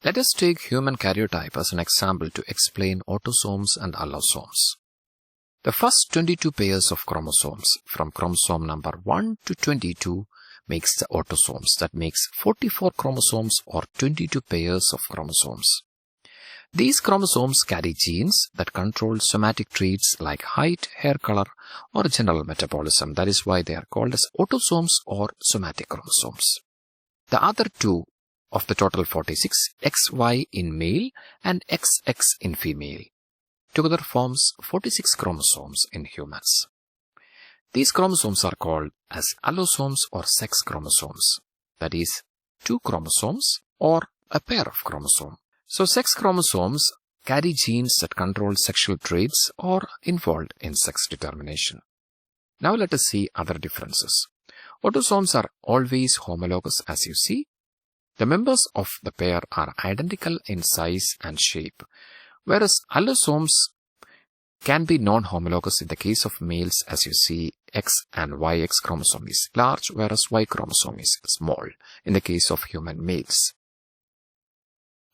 Let us take human karyotype as an example to explain autosomes and allosomes. The first 22 pairs of chromosomes from chromosome number 1 to 22 makes the autosomes. That makes 44 chromosomes or 22 pairs of chromosomes. These chromosomes carry genes that control somatic traits like height, hair color, or general metabolism. That is why they are called as autosomes or somatic chromosomes. The other two of the total 46, XY in male and XX in female, together forms 46 chromosomes in humans. These chromosomes are called as allosomes or sex chromosomes. That is, 2 chromosomes or a pair of chromosomes. So sex chromosomes carry genes that control sexual traits or involved in sex determination. Now let us see other differences. Autosomes are always homologous, as you see. The members of the pair are identical in size and shape, whereas allosomes can be non-homologous in the case of males, as you see. X and YX chromosome is large, whereas Y chromosome is small in the case of human males.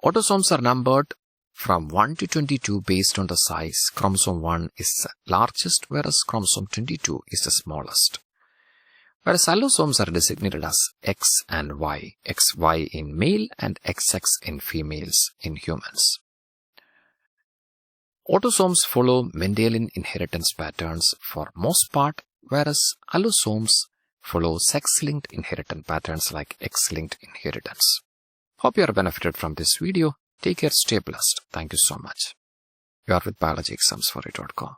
Autosomes are numbered from 1 to 22 based on the size. Chromosome 1 is the largest, whereas chromosome 22 is the smallest. Whereas allosomes are designated as X and Y, XY in male and XX in females in humans. Autosomes follow Mendelian inheritance patterns for most part, whereas allosomes follow sex-linked inheritance patterns like X-linked inheritance. Hope you are benefited from this video. Take care, stay blessed. Thank you so much. You are with biologyexamsforyou.com.